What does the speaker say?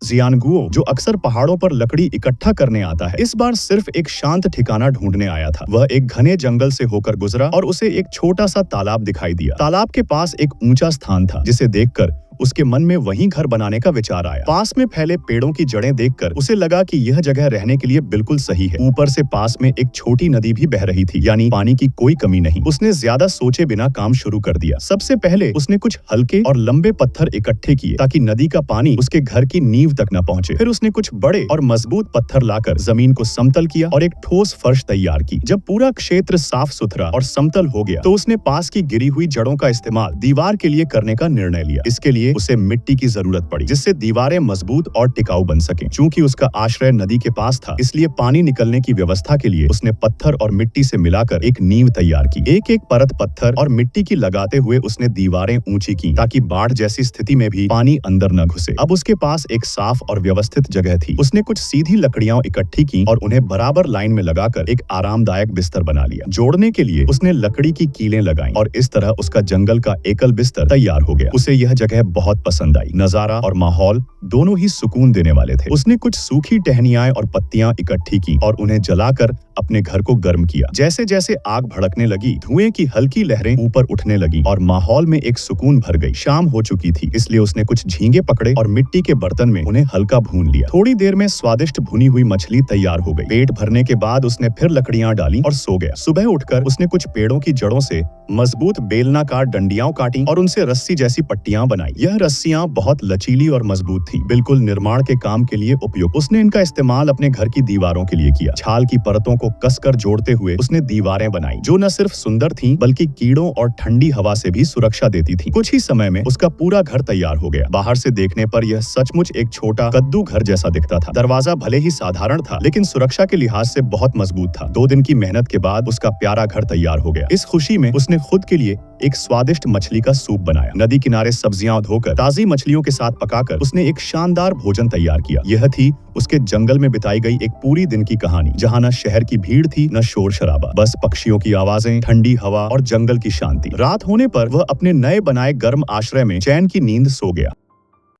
जियानगुओ, जो अक्सर पहाड़ों पर लकड़ी इकट्ठा करने आता है, इस बार सिर्फ एक शांत ठिकाना ढूंढने आया था। वह एक घने जंगल से होकर गुजरा और उसे एक छोटा सा तालाब दिखाई दिया। तालाब के पास एक ऊंचा स्थान था, जिसे देखकर उसके मन में वहीं घर बनाने का विचार आया। पास में फैले पेड़ों की जड़ें देखकर उसे लगा कि यह जगह रहने के लिए बिल्कुल सही है। ऊपर से पास में एक छोटी नदी भी बह रही थी, यानी पानी की कोई कमी नहीं। उसने ज्यादा सोचे बिना काम शुरू कर दिया। सबसे पहले उसने कुछ हल्के और लंबे पत्थर इकट्ठे किए ताकि नदी का पानी उसके घर की नींव तक न पहुंचे। फिर उसने कुछ बड़े और मजबूत पत्थर लाकर जमीन को समतल किया और एक ठोस फर्श तैयार की। जब पूरा क्षेत्र साफ सुथरा और समतल हो गया तो उसने पास की गिरी हुई जड़ों का इस्तेमाल दीवार के लिए करने का निर्णय लिया। इसके लिए उसे मिट्टी की जरूरत पड़ी, जिससे दीवारें मजबूत और टिकाऊ बन सकें। चूंकि उसका आश्रय नदी के पास था, इसलिए पानी निकलने की व्यवस्था के लिए उसने पत्थर और मिट्टी से मिलाकर एक नींव तैयार की। एक एक परत पत्थर और मिट्टी की लगाते हुए उसने दीवारें ऊंची की ताकि बाढ़ जैसी स्थिति में भी पानी अंदर न घुसे। अब उसके पास एक साफ और व्यवस्थित जगह थी। उसने कुछ सीधी लकड़ियां इकट्ठी की और उन्हें बराबर लाइन में लगाकर एक आरामदायक बिस्तर बना लिया। जोड़ने के लिए उसने लकड़ी की कीलें लगाई और इस तरह उसका जंगल का एकल बिस्तर तैयार हो गया। उसे यह जगह बहुत पसंद आई। नजारा और माहौल दोनों ही सुकून देने वाले थे। उसने कुछ सूखी टहनियां और पत्तियां इकट्ठी की और उन्हें जलाकर अपने घर को गर्म किया। जैसे जैसे आग भड़कने लगी, धुएं की हल्की लहरें ऊपर उठने लगी और माहौल में एक सुकून भर गई। शाम हो चुकी थी, इसलिए उसने कुछ झींगे पकड़े और मिट्टी के बर्तन में उन्हें हल्का भून लिया। थोड़ी देर में स्वादिष्ट भुनी हुई मछली तैयार हो गई। पेट भरने के बाद उसने फिर लकड़ियां डाली और सो गया। सुबह उठकर उसने कुछ पेड़ों की जड़ों से मजबूत बेलनाकार डंडियां काटी और उनसे रस्सी जैसी पट्टियां बनाई। यह रस्सियां बहुत लचीली और मजबूत थी, बिल्कुल निर्माण के काम के लिए उपयुक्त। उसने इनका इस्तेमाल अपने घर की दीवारों के लिए किया। छाल की परतों को कसकर जोड़ते हुए उसने दीवारें बनाई, जो न सिर्फ सुंदर थीं, बल्कि कीड़ों और ठंडी हवा से भी सुरक्षा देती थीं। कुछ ही समय में उसका पूरा घर तैयार हो गया। बाहर से देखने पर यह सचमुच एक छोटा कद्दू घर जैसा दिखता था। दरवाजा भले ही साधारण था, लेकिन सुरक्षा के लिहाज से बहुत मजबूत था। 2 दिन की मेहनत के बाद उसका प्यारा घर तैयार हो गया। इस खुशी में उसने खुद के लिए एक स्वादिष्ट मछली का सूप बनाया। नदी किनारे सब्जियां धोकर ताजी मछलियों के साथ पकाकर उसने एक शानदार भोजन तैयार किया। यह थी उसके जंगल में बिताई गई एक पूरी दिन की कहानी, जहां न शहर की भीड़ थी, न शोर शराबा, बस पक्षियों की आवाजें, ठंडी हवा और जंगल की शांति। रात होने पर वह अपने नए बनाए गर्म आश्रय में चैन की नींद सो गया।